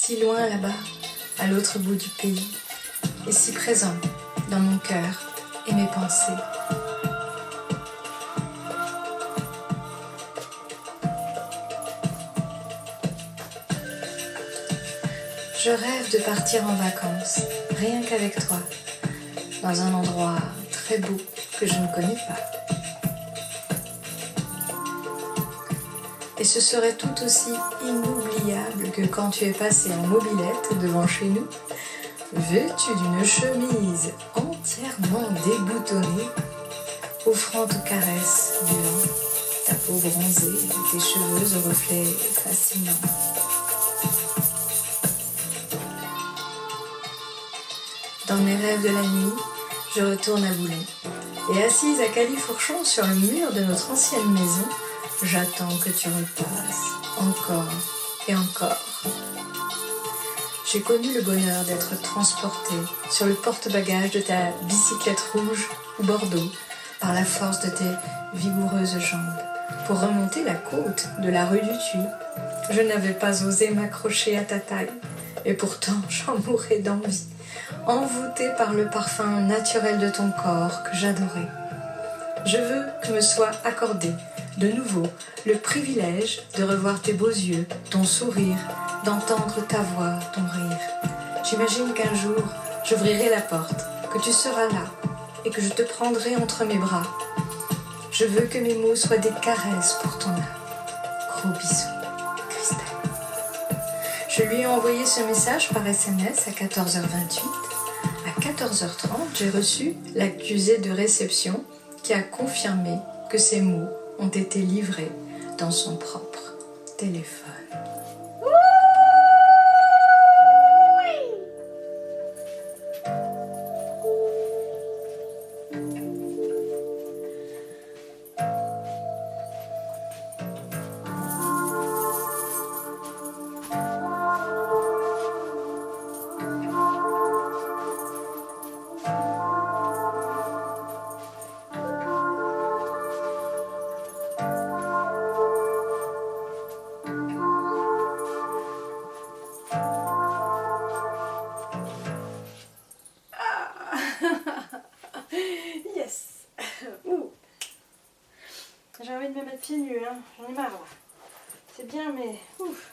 si loin là-bas, à l'autre bout du pays, et si présent dans mon cœur et mes pensées. Je rêve de partir en vacances, rien qu'avec toi, dans un endroit très beau que je ne connais pas. Et ce serait tout aussi inoubliable que quand tu es passé en mobilette devant chez nous, vêtu d'une chemise entièrement déboutonnée, offrant aux caresses du vent ta peau bronzée et tes cheveux au reflet fascinant. Dans mes rêves de la nuit, je retourne à Boulon. Et assise à califourchon sur le mur de notre ancienne maison, j'attends que tu repasses, encore et encore. J'ai connu le bonheur d'être transportée sur le porte-bagages de ta bicyclette rouge ou bordeaux par la force de tes vigoureuses jambes pour remonter la côte de la rue du Thuy. Je n'avais pas osé m'accrocher à ta taille, et pourtant j'en mourais d'envie, envoûtée par le parfum naturel de ton corps que j'adorais. Je veux que me soit accordé de nouveau le privilège de revoir tes beaux yeux, ton sourire, d'entendre ta voix, ton rire. J'imagine qu'un jour, j'ouvrirai la porte, que tu seras là et que je te prendrai entre mes bras. Je veux que mes mots soient des caresses pour ton âme. Gros bisous, Christelle. Je lui ai envoyé ce message par SMS à 14h28. À 14h30, j'ai reçu l'accusé de réception qui a confirmé que ces mots ont été livrés dans son propre téléphone. Yes. Ouh. J'ai envie de me mettre pieds nus, hein. J'en ai marre là. C'est bien mais ouf.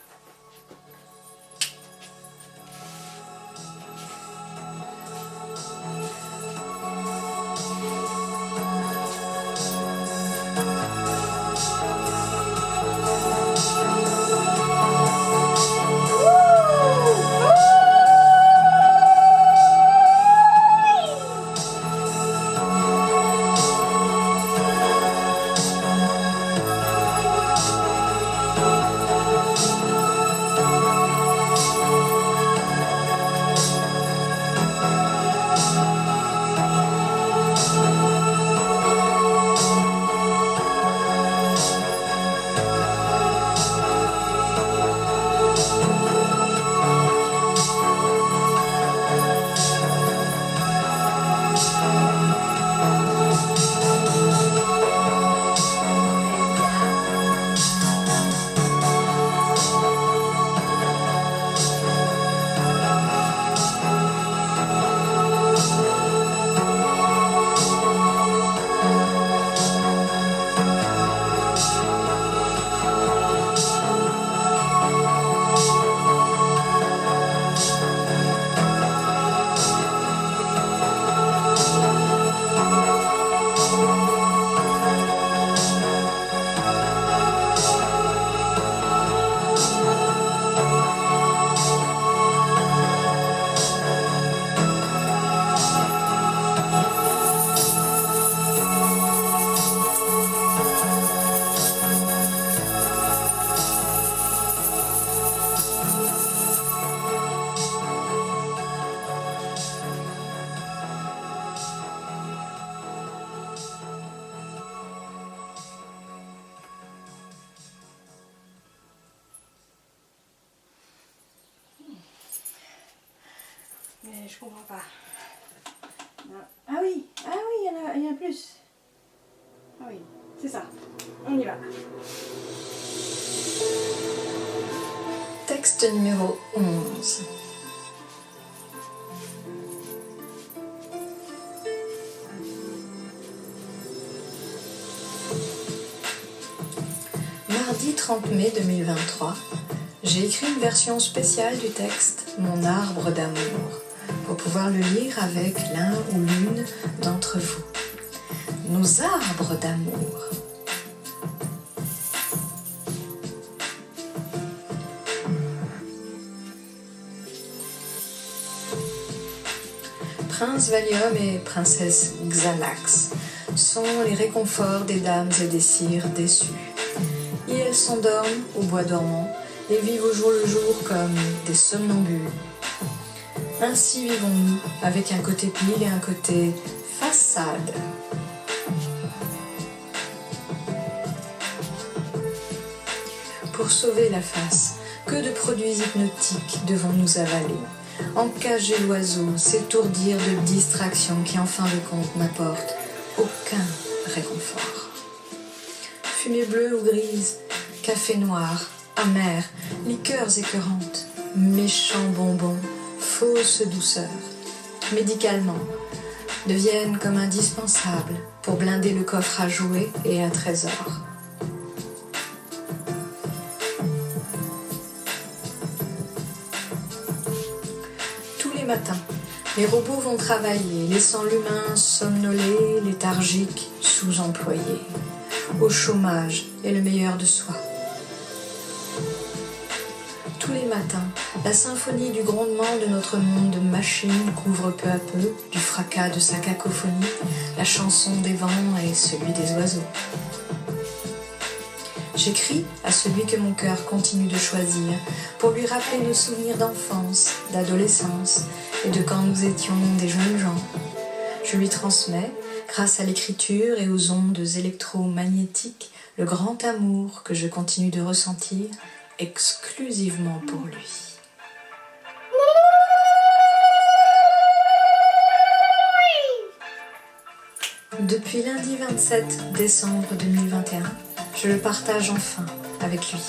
Mais je comprends pas. Non. Ah oui, il y en a plus. Ah oui, c'est ça. On y va. Ta Texte numéro 11. Mardi 30 mai 2023, j'ai écrit une version spéciale du texte « Mon arbre d'amour » pour pouvoir le lire avec l'un ou l'une d'entre vous. Nos arbres d'amour. Prince Valium et Princesse Xanax sont les réconforts des dames et des sires déçus. Et elles s'endorment au bois dormant et vivent au jour le jour comme des somnambules. Ainsi vivons-nous avec un côté pile et un côté façade. Pour sauver la face, que de produits hypnotiques devons-nous avaler? Encager l'oiseau, s'étourdir de distractions qui en fin de compte n'apportent aucun réconfort. Fumée bleue ou grise, café noir, amer, liqueurs écœurantes, méchants bonbons, fausse douceur, médicalement, deviennent comme indispensables pour blinder le coffre à jouets et à trésors. Tous les matins, les robots vont travailler, laissant l'humain somnolé, léthargique, sous-employé, au chômage et le meilleur de soi. Tous les matins, la symphonie du grondement de notre monde de machines couvre peu à peu, du fracas de sa cacophonie, la chanson des vents et celui des oiseaux. J'écris à celui que mon cœur continue de choisir pour lui rappeler nos souvenirs d'enfance, d'adolescence et de quand nous étions des jeunes gens. Je lui transmets, grâce à l'écriture et aux ondes électromagnétiques, le grand amour que je continue de ressentir exclusivement pour lui. Depuis lundi 27 décembre 2021, je le partage enfin avec lui.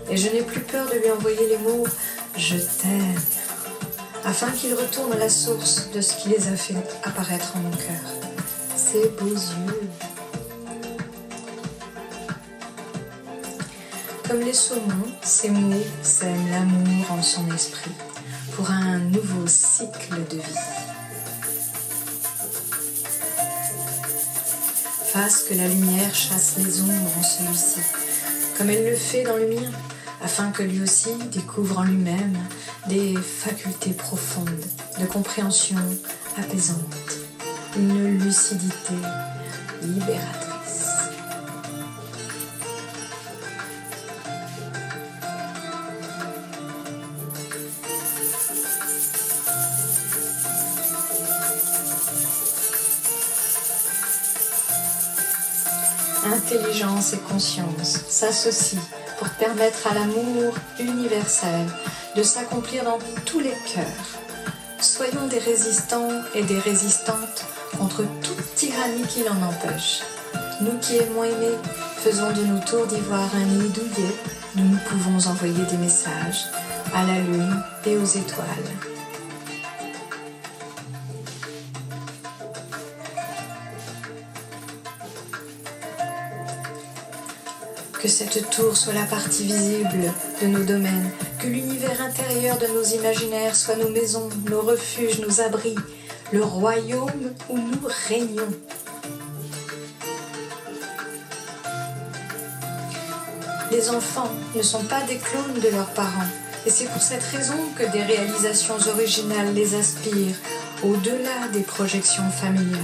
Et je n'ai plus peur de lui envoyer les mots « Je t'aime » afin qu'il retourne à la source de ce qui les a fait apparaître en mon cœur. Ses beaux yeux. Comme les saumons, ces mots sèment l'amour en son esprit pour un nouveau cycle de vie. Fasse que la lumière chasse les ombres en celui-ci, comme elle le fait dans le mien, afin que lui aussi découvre en lui-même des facultés profondes de compréhension apaisante, une lucidité libératrice. Intelligence et conscience s'associent pour permettre à l'amour universel de s'accomplir dans tous les cœurs. Soyons des résistants et des résistantes contre toute tyrannie qui l'en empêche. Nous qui aimons aimer, faisons de nos tours d'ivoire un nid douillet, nous pouvons envoyer des messages à la lune et aux étoiles. Que cette tour soit la partie visible de nos domaines, que l'univers intérieur de nos imaginaires soit nos maisons, nos refuges, nos abris, le royaume où nous régnons. Les enfants ne sont pas des clones de leurs parents, et c'est pour cette raison que des réalisations originales les aspirent, au-delà des projections familiales.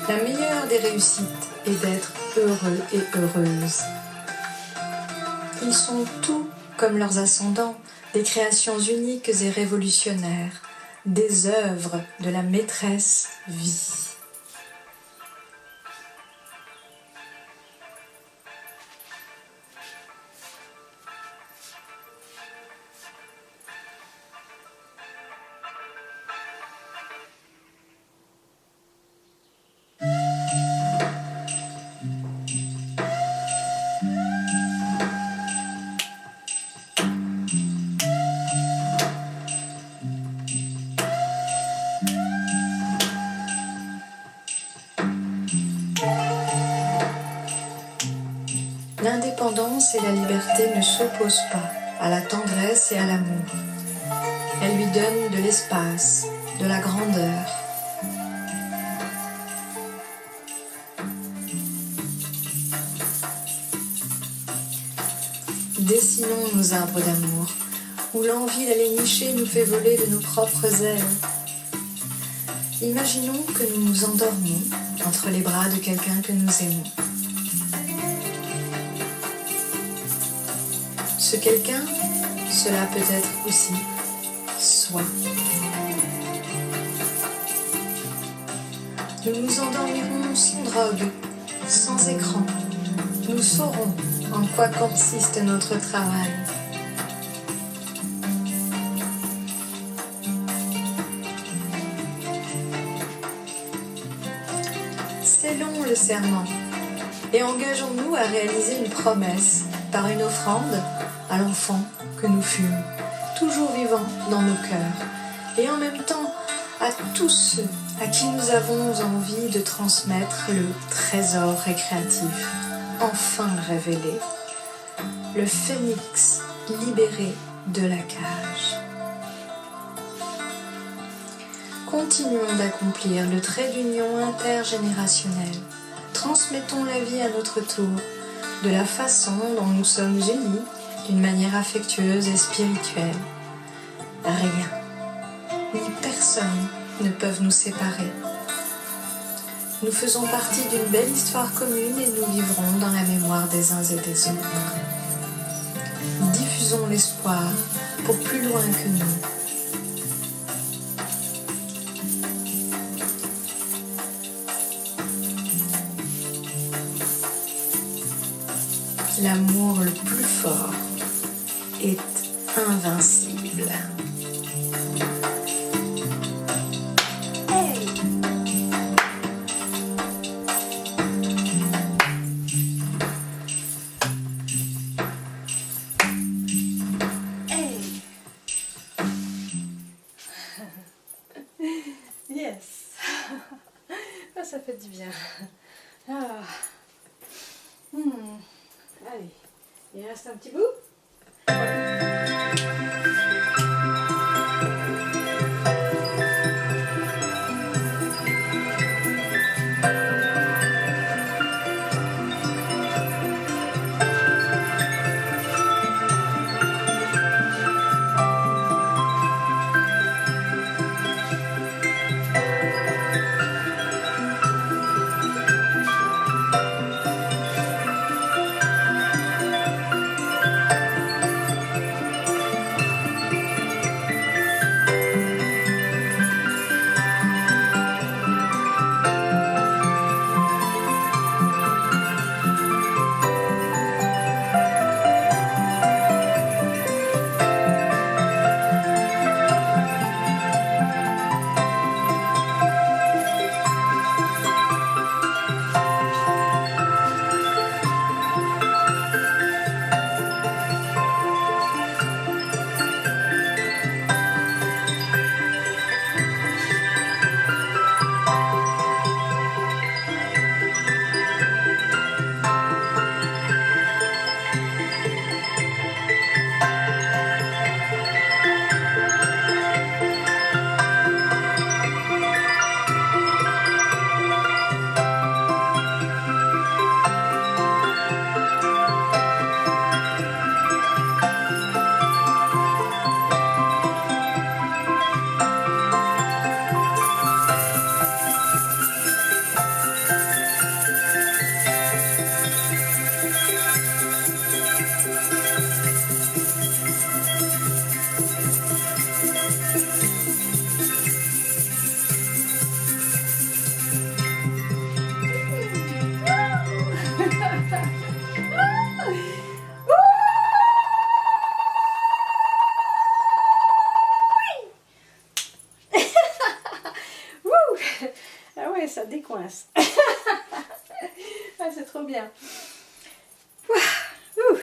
La meilleure des réussites est d'être heureux et heureuse. Ils sont tout, comme leurs ascendants, des créations uniques et révolutionnaires, des œuvres de la maîtresse vie. l'indépendance et la liberté ne s'opposent pas à la tendresse et à l'amour. Elles lui donnent de l'espace, de la grandeur. Dessinons nos arbres d'amour, où l'envie d'aller nicher nous fait voler de nos propres ailes. Imaginons que nous nous endormons entre les bras de quelqu'un que nous aimons. Ce quelqu'un, cela peut être aussi soi. Nous nous endormirons sans drogue, sans écran. Nous saurons en quoi consiste notre travail. Scellons le serment et engageons-nous à réaliser une promesse par une offrande à l'enfant que nous fûmes, toujours vivant dans nos cœurs, et en même temps à tous ceux à qui nous avons envie de transmettre le trésor récréatif, enfin révélé, le phénix libéré de la cage. Continuons d'accomplir le trait d'union intergénérationnel. Transmettons la vie à notre tour, de la façon dont nous sommes unis, d'une manière affectueuse et spirituelle. Rien, ni personne ne peuvent nous séparer. Nous faisons partie d'une belle histoire commune et nous vivrons dans la mémoire des uns et des autres. Diffusons l'espoir pour plus loin que nous. L'amour le plus fort est invincible. Hey! Hey! Yes! Ça fait du bien. Ah. Allez, il reste un petit bout. Ça décoince. Ah, c'est trop bien.